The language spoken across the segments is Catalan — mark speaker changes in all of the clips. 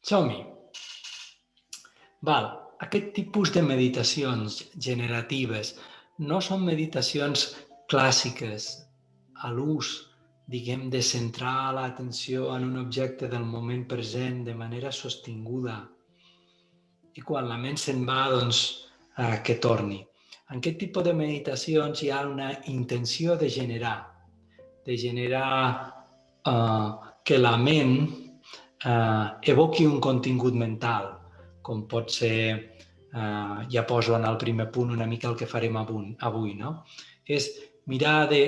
Speaker 1: Som-hi. Aquest tipus de meditacions generatives no són meditacions clàssiques a l'ús, diguem, de centrar l'atenció en un objecte del moment present de manera sostinguda i quan la ment se'n va, doncs, que torni. En aquest tipus de meditacions hi ha una intenció de generar que la ment evoqui un contingut mental, com pot ser, ja poso en el primer punt una mica el que farem avui, no? És mirar de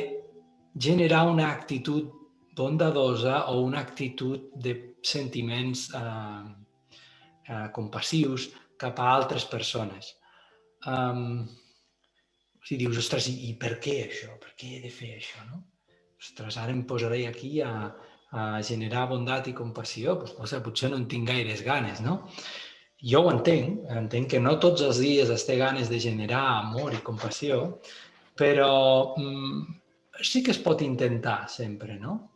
Speaker 1: generar una actitud bondadosa o una actitud de sentiments compassius cap a altres persones. Si dius, ostres, i per què això? Per què he de fer això, no? Ostres, ara em posaré aquí a generar bondat i compassió, doncs, potser no en tinc gaires ganes, no? Jo ho entenc que no tots els dies es té ganes de generar amor i compassió, però sí que es pot intentar sempre, no?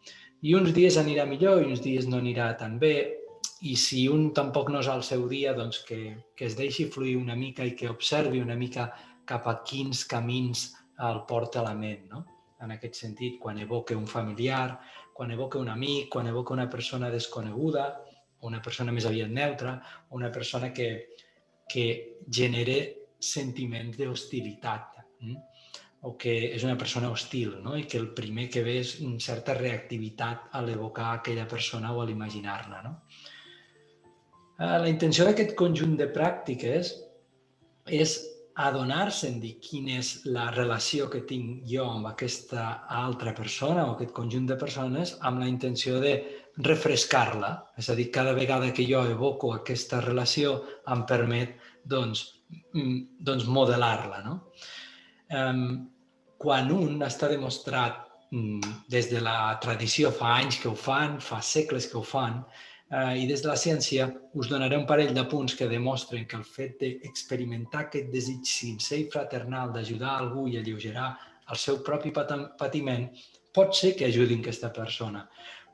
Speaker 1: I uns dies anirà millor i uns dies no anirà tan bé, i si un tampoc no és al seu dia, doncs que es deixi fluir una mica i que observi una mica cap a quins camins el porta la ment, no? En aquest sentit, quan evoca un familiar, quan evoca un amic, quan evoca una persona desconeguda, una persona més aviat neutra, una persona que genere sentiments d'hostilitat, o que és una persona hostil, no? I que el primer que ve és una certa reactivitat a l'evocar aquella persona o a l'imaginar-la, no? La intenció d'aquest conjunt de pràctiques és adonar-se'n de quina és la relació que tinc jo amb aquesta altra persona o aquest conjunt de persones amb la intenció de refrescar-la. És a dir, cada vegada que jo evoco aquesta relació em permet doncs modelar-la, no? Quan un està demostrat des de la tradició, fa anys que ho fan, fa segles que ho fan, i des de la ciència us donaré un parell de punts que demostren que el fet d'experimentar aquest desig sincer i fraternal d'ajudar algú i alleugerar el seu propi patiment pot ser que ajudin aquesta persona,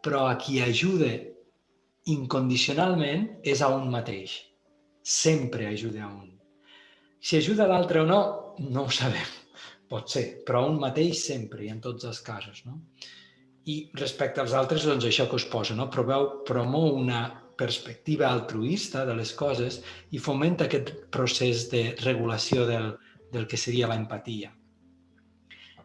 Speaker 1: però a qui ajuda incondicionalment és a un mateix. Sempre ajuda a un. Si ajuda l'altre o no, no ho sabem. Pot ser, però a un mateix sempre i en tots els casos, no? I respecte als altres, doncs això que us poso, no? Promou una perspectiva altruista de les coses i fomenta aquest procés de regulació del que seria l'empatia.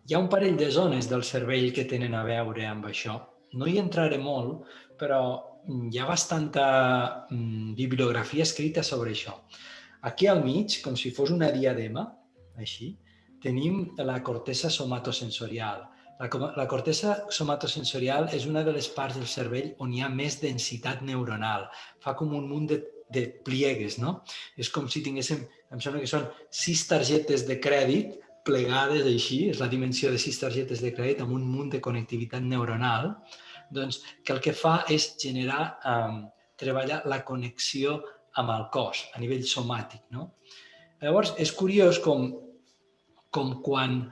Speaker 1: Hi ha un parell de zones del cervell que tenen a veure amb això. No hi entraré molt, però hi ha bastanta bibliografia escrita sobre això. Aquí al mig, com si fos una diadema, així, tenim la cortesa somatosensorial. La cortesa somatosensorial és una de les parts del cervell on hi ha més densitat neuronal. Fa com un munt de pliegues, no? És com si tinguéssim, em sembla que són 6 targetes de crèdit plegades així, és la dimensió de 6 targetes de crèdit amb un munt de connectivitat neuronal, doncs que el que fa és generar, treballar la connexió amb el cos, a nivell somàtic, no? Llavors, és curiós com quan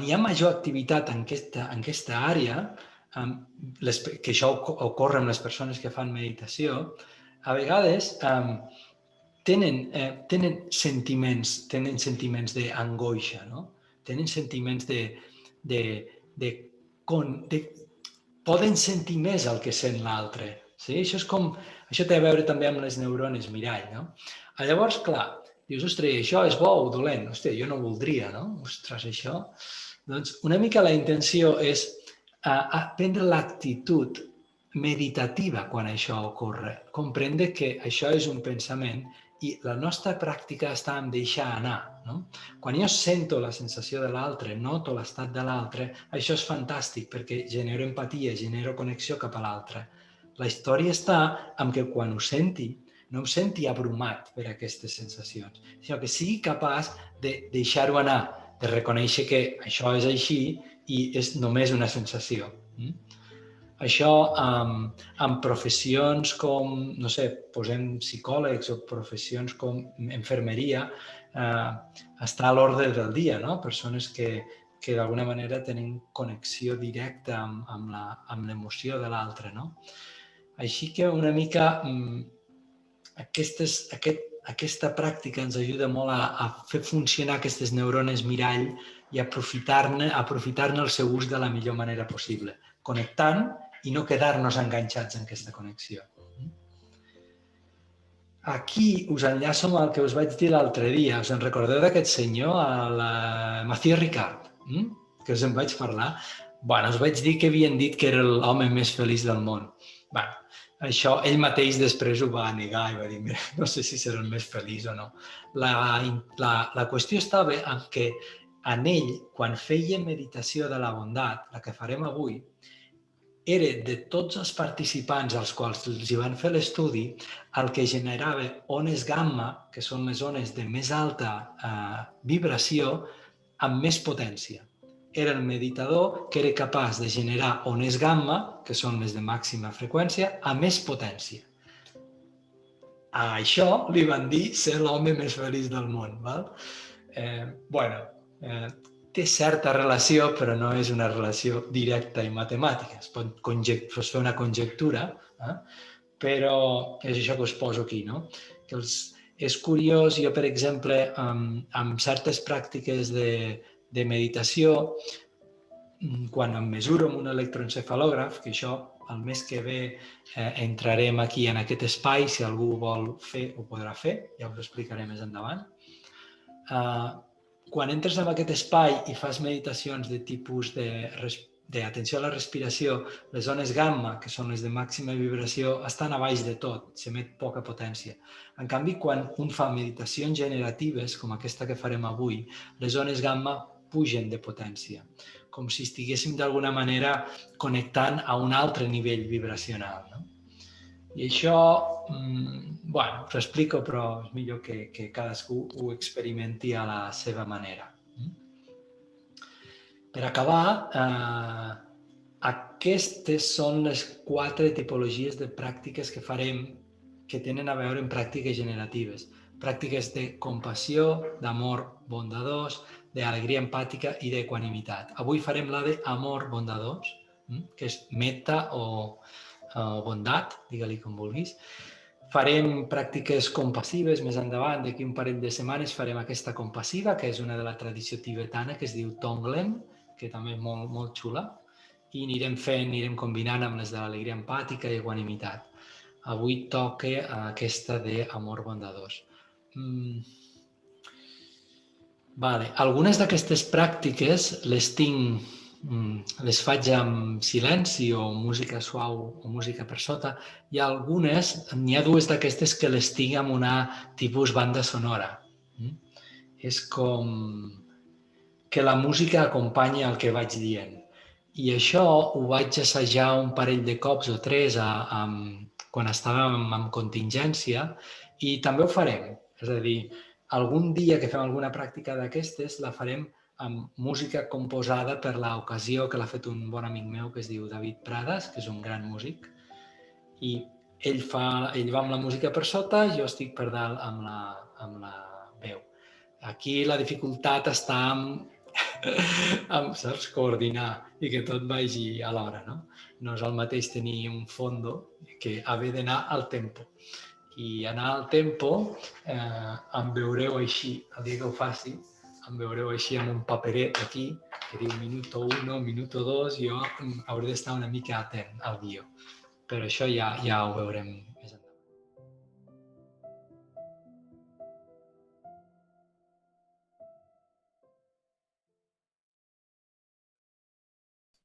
Speaker 1: hi ha major activitat en aquesta àrea, que això ocorre amb les persones que fan meditació, a vegades tenen sentiments d'angoixa, no? Tenen sentiments poden sentir més el que sent l'altre. Sí? Això té a veure també amb les neurones mirall, no? Llavors, clar, dius, ostres, això és bo o dolent? Ostres, jo no voldria, no? Ostres, això... Doncs una mica la intenció és prendre l'actitud meditativa quan això ocorre. Comprendre que això és un pensament i la nostra pràctica està en deixar anar, no? Quan jo sento la sensació de l'altre, noto l'estat de l'altre, això és fantàstic perquè genero empatia, genero connexió cap a l'altre. La història està en que quan ho senti, no em senti abrumat per aquestes sensacions, sinó que sigui capaç de deixar-ho anar, de reconèixer que això és així i és només una sensació. Això amb professions com, no sé, posem psicòlegs o professions com infermeria, està a l'ordre del dia, no? Persones que d'alguna manera tenen connexió directa amb l'emoció de l'altre, no? Així que una mica aquesta pràctica ens ajuda molt a fer funcionar aquestes neurones mirall i aprofitar-ne el seu ús de la millor manera possible, connectant i no quedar-nos enganxats en aquesta connexió. Aquí us enllaço amb el que us vaig dir l'altre dia. Us en recordeu d'aquest senyor, el Mathieu Ricard, que us en vaig parlar? Bueno, us vaig dir que havien dit que era l'home més feliç del món. Bueno, això ell mateix després ho va negar i va dir, mira, no sé si serà el més feliç o no. La qüestió estava en que en ell, quan feia meditació de la bondat, la que farem avui, era de tots els participants als quals els hi van fer l'estudi el que generava ones gamma, que són les ones de més alta vibració, amb més potència. Era el meditador que era capaç de generar ones gamma, que són les de màxima freqüència, a més potència. A això li van dir ser l'home més feliç del món. Val? Té certa relació, però no és una relació directa i matemàtica. Es pot fer una conjectura, però és això que us poso aquí, no? Que és curiós, jo, per exemple, amb certes pràctiques de meditació, quan em mesuro amb un electroencefalògraf, que això el mes que ve entrarem aquí en aquest espai, si algú vol fer, ho podrà fer, ja us ho explicaré més endavant. Quan entres en aquest espai i fas meditacions de tipus d'atenció a la respiració, les zones gamma, que són les de màxima vibració, estan a baix de tot, s'emet poca potència. En canvi, quan un fa meditacions generatives, com aquesta que farem avui, les zones gamma pugen de potència, com si estiguéssim d'alguna manera connectant a un altre nivell vibracional, no? I això, bueno, us ho explico, però és millor que cadascú ho experimenti a la seva manera. Per acabar, aquestes són les 4 tipologies de pràctiques que farem que tenen a veure amb pràctiques generatives. Pràctiques de compassió, d'amor bondadós, d'alegria empàtica i d'equanimitat. Avui farem la d'amor bondadós, que és metta o bondat, digue-li com vulguis. Farem pràctiques compassives més endavant, d'aquí un parell de setmanes farem aquesta compassiva, que és una de la tradició tibetana, que es diu Tonglen, que també és molt, molt xula, i anirem combinant amb les de l'alegria empàtica i equanimitat. Avui toca aquesta d'amor bondadós. Algunes d'aquestes pràctiques les faig amb silenci o música suau o música per sota, i n'hi ha 2 d'aquestes que les tinc amb una tipus banda sonora. És com que la música acompanya el que vaig dient. I això ho vaig assajar un parell de cops o 3 quan estàvem en contingència, i també ho farem. És a dir, algun dia que fem alguna pràctica d'aquestes la farem amb música composada per l'ocasió, que l'ha fet un bon amic meu que es diu David Prades, que és un gran músic, i ell va amb la música per sota, jo estic per dalt amb la veu. Aquí la dificultat està saps, coordinar i que tot vagi a l'hora, no? No és el mateix tenir un fondo que haver d'anar al tempo. I anar al tempo em veureu així, el dia que ho faci, em veureu així amb un paperet aquí, que diu minuto 1, minuto 2, jo hauré d'estar una mica atent al guió. Però això ja ho veurem